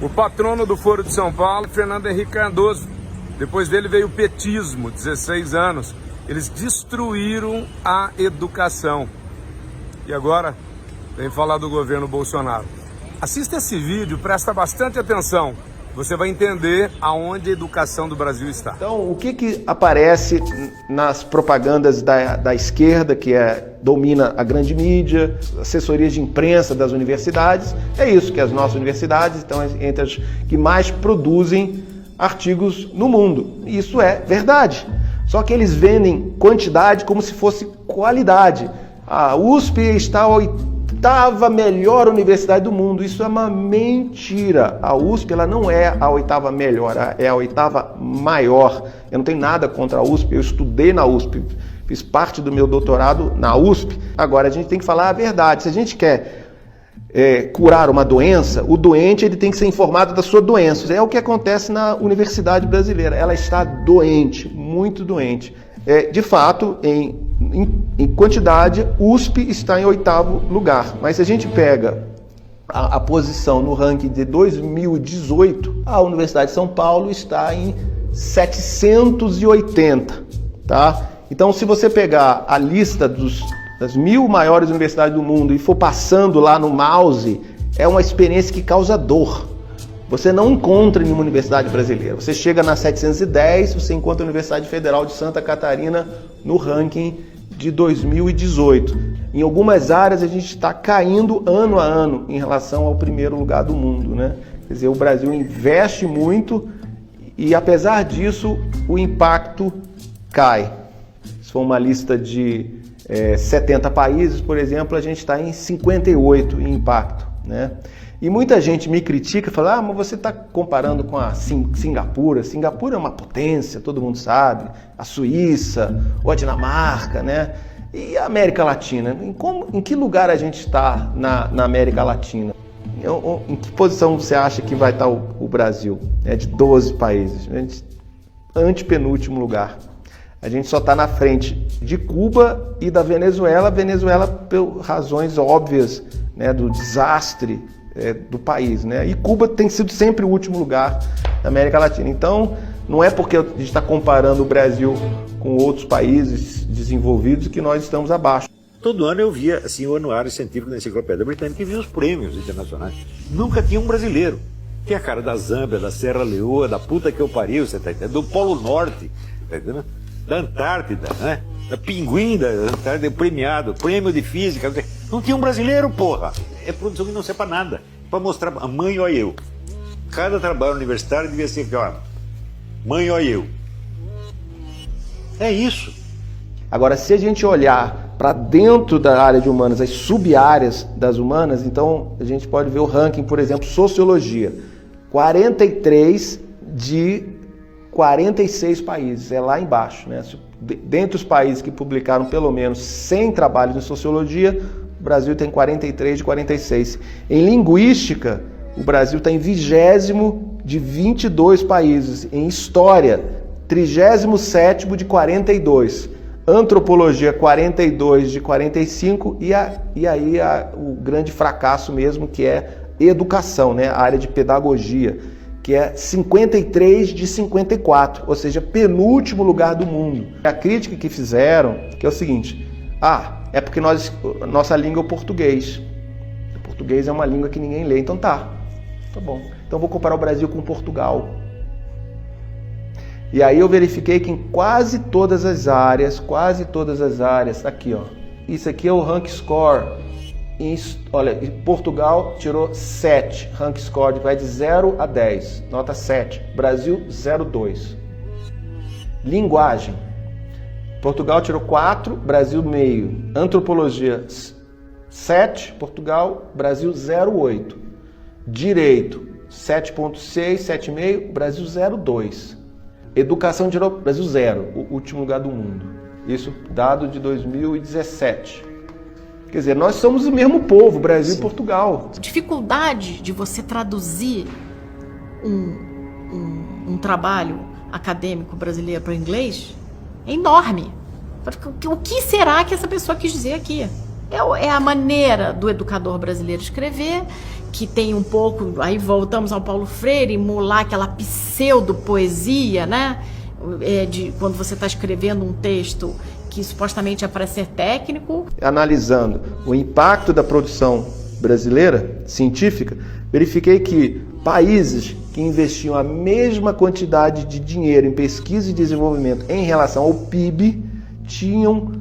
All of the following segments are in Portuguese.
O patrono do Foro de São Paulo, Fernando Henrique Cardoso. Depois dele veio o petismo, 16 anos. Eles destruíram a educação. E agora vem falar do governo Bolsonaro. Assista esse vídeo, presta bastante atenção. Você vai entender aonde a educação do Brasil está. Então, o que aparece nas propagandas da esquerda, que domina a grande mídia, assessorias de imprensa das universidades? É isso, que as nossas universidades estão entre as que mais produzem artigos no mundo. Isso é verdade. Só que eles vendem quantidade como se fosse qualidade. A USP está a oitava melhor universidade do mundo. Isso é uma mentira. A USP ela não é a oitava melhor, é a oitava maior. Eu não tenho nada contra a USP, eu estudei na USP, fiz parte do meu doutorado na USP. Agora a gente tem que falar a verdade. Se a gente quer curar uma doença, o doente ele tem que ser informado da sua doença. É o que acontece na universidade brasileira. Ela está doente, muito doente. De fato, em quantidade, USP está em 8º lugar. Mas se a gente pega a posição no ranking de 2018, a Universidade de São Paulo está em 780, tá? Então, se você pegar a lista das 1000 maiores universidades do mundo e for passando lá no mouse, é uma experiência que causa dor. Você não encontra em nenhuma universidade brasileira. Você chega na 710, você encontra a Universidade Federal de Santa Catarina no ranking de 2018. Em algumas áreas a gente está caindo ano a ano em relação ao primeiro lugar do mundo, né? Quer dizer, o Brasil investe muito e apesar disso o impacto cai. Se for uma lista de 70 países, por exemplo, a gente está em 58 em impacto, né? E muita gente me critica e fala, mas você está comparando com a Singapura. Singapura é uma potência, todo mundo sabe. A Suíça, ou a Dinamarca, né? E a América Latina? Em que lugar a gente está na América Latina? Em que posição você acha que vai estar o Brasil? De 12 países. Antepenúltimo lugar. A gente só está na frente de Cuba e da Venezuela. Venezuela por razões óbvias, né, do desastre do país, né? E Cuba tem sido sempre o último lugar da América Latina. Então, não é porque a gente está comparando o Brasil com outros países desenvolvidos que nós estamos abaixo. Todo ano eu via assim, o anuário científico da Enciclopédia Britânica e via os prêmios internacionais. Nunca tinha um brasileiro. Tinha a cara da Zâmbia, da Serra Leoa, da puta que eu pariu, você tá entendendo? Do Polo Norte, tá entendendo? Da Antártida, né? Da Pinguim da Antártida, premiado, prêmio de física. Não tinha um brasileiro, porra. É produção que não serve pra nada. Pra mostrar a mãe, ó eu. Cada trabalho universitário devia ser aqui, ó. Mãe, ó eu. É isso. Agora, se a gente olhar para dentro da área de humanas, as sub-áreas das humanas, então a gente pode ver o ranking, por exemplo, sociologia. 43 de 46 países, é lá embaixo, né? Dentre os países que publicaram pelo menos 100 trabalhos em sociologia, o Brasil tem 43 de 46. Em linguística, o Brasil está em 20º de 22 países. Em história, 37º de 42. Antropologia, 42 de 45. E aí o grande fracasso mesmo, que é educação, né? A área de pedagogia, que é 53 de 54, ou seja, penúltimo lugar do mundo. A crítica que fizeram, que é o seguinte, é porque nossa língua é o português. O português é uma língua que ninguém lê, então tá bom. Então vou comparar o Brasil com Portugal. E aí eu verifiquei que em quase todas as áreas, tá aqui, ó. Isso aqui é o rank score. Olha, Portugal tirou 7, rank score, que vai de 0 a 10, nota 7. Brasil, 0,2. Linguagem. Portugal tirou 4, Brasil meio. Antropologia, 7, Portugal, Brasil 0,8. Direito, 7,6, 7,5, Brasil 0,2. Educação tirou Brasil 0, o último lugar do mundo. Isso, dado de 2017. Quer dizer, nós somos o mesmo povo, Brasil Sim. E Portugal. A dificuldade de você traduzir um trabalho acadêmico brasileiro para o inglês é enorme. O que será que essa pessoa quis dizer aqui? É a maneira do educador brasileiro escrever, que tem um pouco, aí voltamos ao Paulo Freire, emular aquela pseudo-poesia, né? De quando você está escrevendo um texto que supostamente é para ser técnico. Analisando o impacto da produção brasileira, científica, verifiquei que países que investiam a mesma quantidade de dinheiro em pesquisa e desenvolvimento em relação ao PIB tinham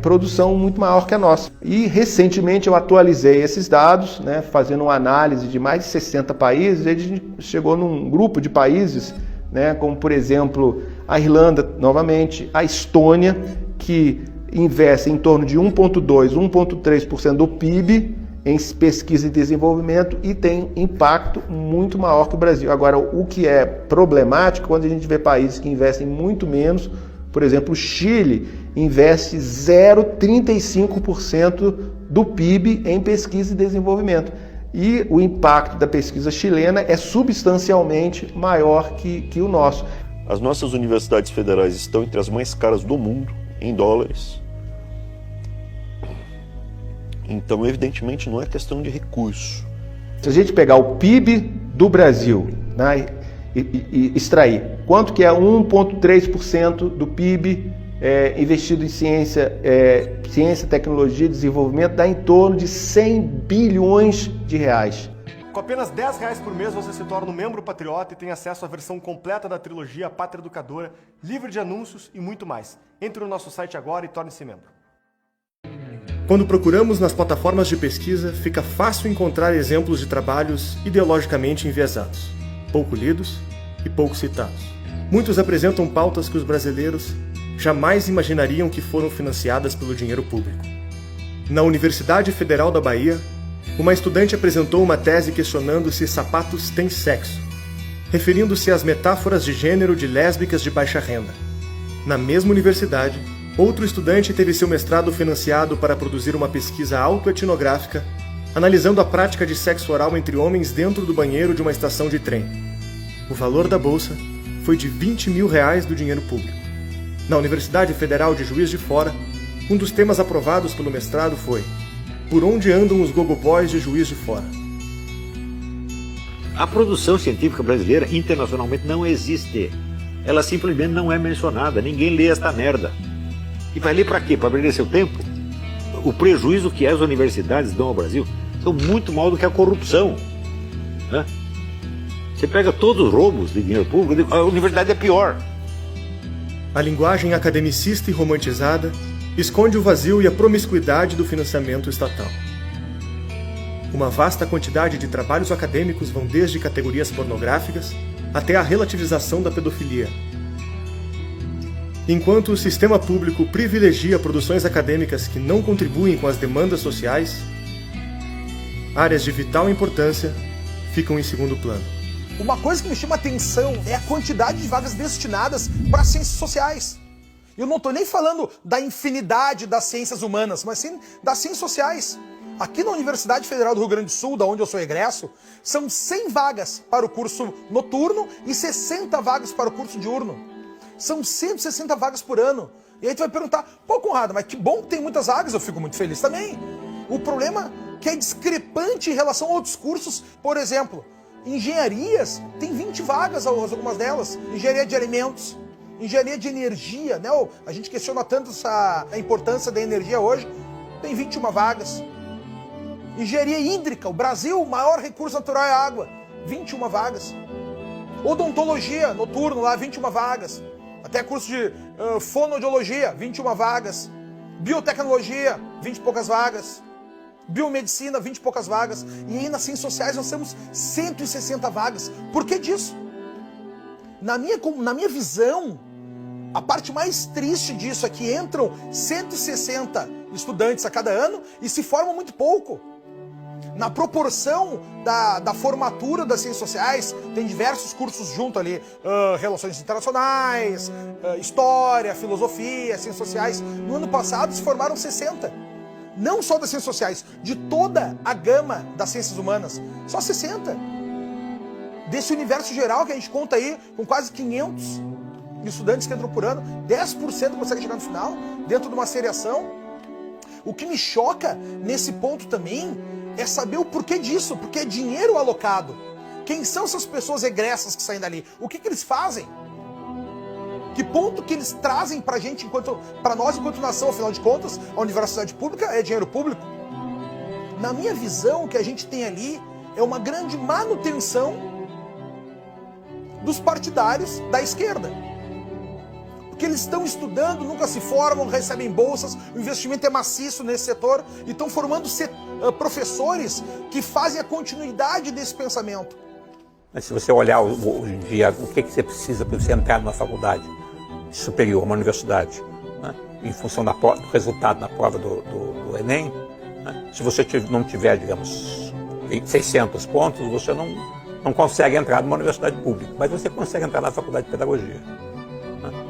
produção muito maior que a nossa. E recentemente eu atualizei esses dados, né, fazendo uma análise de mais de 60 países, e a gente chegou num grupo de países, né, como por exemplo a Irlanda, novamente, a Estônia, que investe em torno de 1,2%, 1,3% do PIB em pesquisa e desenvolvimento e tem impacto muito maior que o Brasil. Agora, o que é problemático quando a gente vê países que investem muito menos, por exemplo, o Chile investe 0,35% do PIB em pesquisa e desenvolvimento. E o impacto da pesquisa chilena é substancialmente maior que o nosso. As nossas universidades federais estão entre as mais caras do mundo, em dólares. Então, evidentemente, não é questão de recurso. Se a gente pegar o PIB do Brasil, né, e extrair quanto que é 1,3% do PIB investido em ciência, tecnologia e desenvolvimento, dá em torno de 100 bilhões de reais. Com apenas R$10 por mês você se torna um membro patriota e tem acesso à versão completa da trilogia A Pátria Educadora, livre de anúncios e muito mais. Entre no nosso site agora e torne-se membro. Quando procuramos nas plataformas de pesquisa, fica fácil encontrar exemplos de trabalhos ideologicamente enviesados, pouco lidos e pouco citados. Muitos apresentam pautas que os brasileiros jamais imaginariam que foram financiadas pelo dinheiro público. Na Universidade Federal da Bahia, uma estudante apresentou uma tese questionando se sapatos têm sexo, referindo-se às metáforas de gênero de lésbicas de baixa renda. Na mesma universidade, outro estudante teve seu mestrado financiado para produzir uma pesquisa autoetnográfica, analisando a prática de sexo oral entre homens dentro do banheiro de uma estação de trem. O valor da bolsa foi de R$20 mil do dinheiro público. Na Universidade Federal de Juiz de Fora, um dos temas aprovados pelo mestrado foi Por onde andam os gogoboys de Juiz de Fora? A produção científica brasileira internacionalmente não existe. Ela simplesmente não é mencionada. Ninguém lê esta merda. E vai ler para quê? Para perder seu tempo? O prejuízo que as universidades dão ao Brasil são muito maior do que a corrupção, né? Você pega todos os roubos de dinheiro público, a universidade é pior. A linguagem academicista e romantizada esconde o vazio e a promiscuidade do financiamento estatal. Uma vasta quantidade de trabalhos acadêmicos vão desde categorias pornográficas até a relativização da pedofilia. Enquanto o sistema público privilegia produções acadêmicas que não contribuem com as demandas sociais, áreas de vital importância ficam em segundo plano. Uma coisa que me chama atenção é a quantidade de vagas destinadas para ciências sociais. Eu não estou nem falando da infinidade das ciências humanas, mas sim das ciências sociais. Aqui na Universidade Federal do Rio Grande do Sul, da onde eu sou egresso, são 100 vagas para o curso noturno e 60 vagas para o curso diurno. São 160 vagas por ano. E aí tu vai perguntar, pô, Conrado, mas que bom que tem muitas vagas, eu fico muito feliz também. O problema é que é discrepante em relação a outros cursos, por exemplo, engenharias, tem 20 vagas, algumas delas. Engenharia de alimentos, engenharia de energia, né? A gente questiona tanto a importância da energia hoje, tem 21 vagas. Engenharia hídrica, o Brasil, o maior recurso natural é a água, 21 vagas. Odontologia, noturno lá, 21 vagas. Até curso de fonoaudiologia, 21 vagas. Biotecnologia, 20 e poucas vagas. Biomedicina, 20 e poucas vagas. E aí nas ciências sociais nós temos 160 vagas. Por que disso? Na minha visão, a parte mais triste disso é que entram 160 estudantes a cada ano e se formam muito pouco. Na proporção da formatura das ciências sociais, tem diversos cursos junto ali, relações internacionais, história, filosofia, ciências sociais. No ano passado se formaram 60. Não só das ciências sociais, de toda a gama das ciências humanas. Só 60. Desse universo geral que a gente conta aí, com quase 500 estudantes que entram por ano, 10% consegue chegar no final, dentro de uma seriação. O que me choca nesse ponto também é saber o porquê disso, porque é dinheiro alocado. Quem são essas pessoas egressas que saem dali? O que eles fazem? Que ponto que eles trazem pra gente, pra nós enquanto nação? Afinal de contas, a universidade pública é dinheiro público. Na minha visão, o que a gente tem ali é uma grande manutenção dos partidários da esquerda. Porque eles estão estudando, nunca se formam, recebem bolsas, o investimento é maciço nesse setor e estão formando professores que fazem a continuidade desse pensamento. Mas se você olhar hoje em dia, o que você precisa para você entrar numa faculdade superior, uma universidade, né? Em função do resultado na prova do Enem, né? Se você não tiver, digamos, 600 pontos, você não consegue entrar numa universidade pública, mas você consegue entrar na faculdade de pedagogia.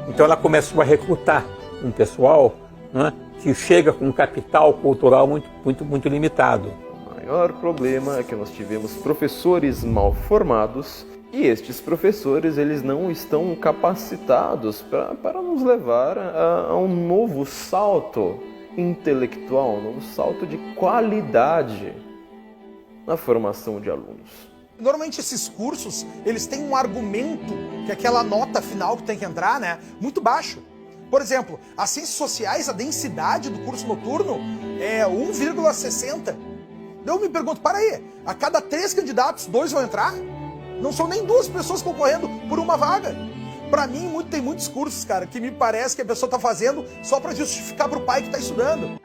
Então ela começou a recrutar um pessoal, né, que chega com um capital cultural muito limitado. O maior problema é que nós tivemos professores mal formados e estes professores eles não estão capacitados para nos levar a um novo salto intelectual, um novo salto de qualidade na formação de alunos. Normalmente esses cursos, eles têm um argumento, que é aquela nota final que tem que entrar, né, muito baixo. Por exemplo, as ciências sociais, a densidade do curso noturno é 1,60. Eu me pergunto, para aí, a cada 3 candidatos, 2 vão entrar? Não são nem 2 pessoas concorrendo por uma vaga. Para mim, tem muitos cursos, cara, que me parece que a pessoa está fazendo só para justificar para o pai que está estudando.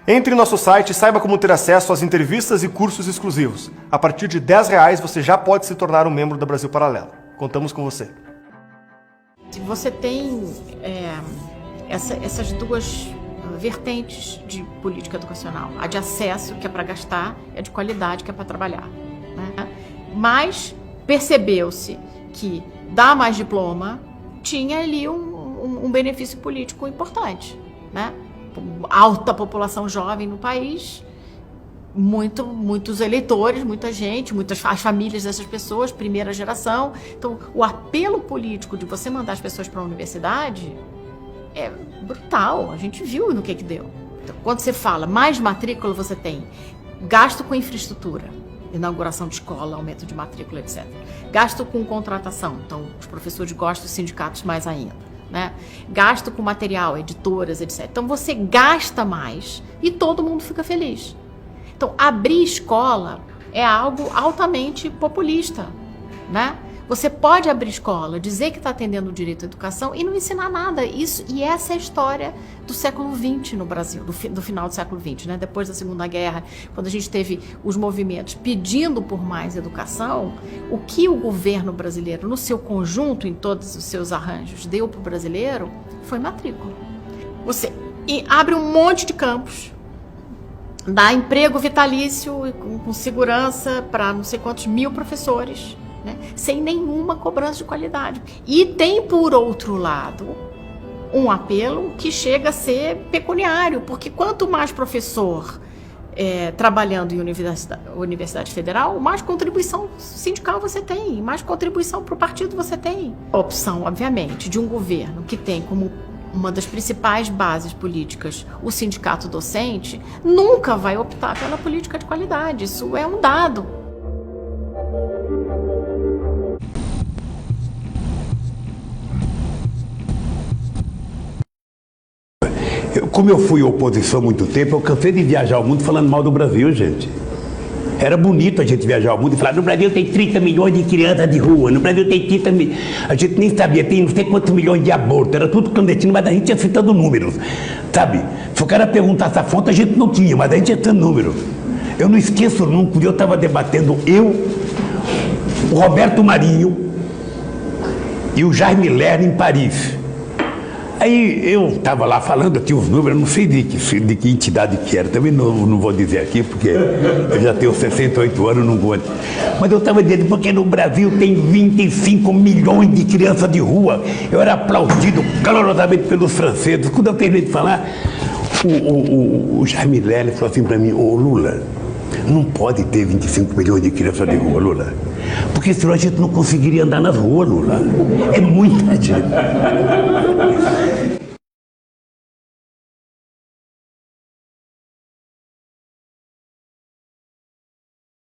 Entre no nosso site e saiba como ter acesso às entrevistas e cursos exclusivos. A partir de R$10 você já pode se tornar um membro da Brasil Paralelo. Contamos com você. Você tem essas duas vertentes de política educacional. A de acesso, que é para gastar, e a de qualidade, que é para trabalhar, né? Mas percebeu-se que dar mais diploma tinha ali um benefício político importante, né? Alta população jovem no país, muitos eleitores, muita gente, as famílias dessas pessoas, primeira geração. Então, o apelo político de você mandar as pessoas para a universidade é brutal. A gente viu no que deu. Então, quando você fala mais matrícula, você tem gasto com infraestrutura, inauguração de escola, aumento de matrícula, etc. Gasto com contratação. Então, os professores gostam dos sindicatos mais ainda. Né? Gasto com material, editoras, etc. Então você gasta mais e todo mundo fica feliz. Então abrir escola é algo altamente populista, né? Você pode abrir escola, dizer que está atendendo o direito à educação e não ensinar nada. E essa é a história do século XX no Brasil, do final do século XX, né? Depois da Segunda Guerra, quando a gente teve os movimentos pedindo por mais educação, o que o governo brasileiro, no seu conjunto, em todos os seus arranjos, deu para o brasileiro foi matrícula. Você abre um monte de campos, dá emprego vitalício com segurança para não sei quantos mil professores, né? Sem nenhuma cobrança de qualidade. E tem, por outro lado, um apelo que chega a ser pecuniário, porque quanto mais professor trabalhando em universidade federal, mais contribuição sindical você tem, mais contribuição para o partido você tem. A opção, obviamente, de um governo que tem como uma das principais bases políticas o sindicato docente, nunca vai optar pela política de qualidade. Isso é um dado. Como eu fui oposição há muito tempo, eu cansei de viajar o mundo falando mal do Brasil, gente. Era bonito a gente viajar o mundo e falar, no Brasil tem 30 milhões de crianças de rua, no Brasil tem 30 milhões... A gente nem sabia, tem não sei quantos milhões de abortos, era tudo clandestino, mas a gente ia citando números, sabe? Se o cara perguntasse a fonte, a gente não tinha, mas a gente ia citando números. Eu não esqueço nunca, eu estava debatendo, o Roberto Marinho e o Jaime Lerner em Paris. Aí eu estava lá falando, eu tinha os números, não sei de que entidade que era, também não vou dizer aqui, porque eu já tenho 68 anos, não vou. Mas eu estava dizendo, porque no Brasil tem 25 milhões de crianças de rua. Eu era aplaudido calorosamente pelos franceses. Quando eu terminei de falar, o Jaime Lerner falou assim para mim, ô Lula, não pode ter 25 milhões de crianças de rua, Lula. Porque senão a gente não conseguiria andar nas ruas, Lula. É muita gente.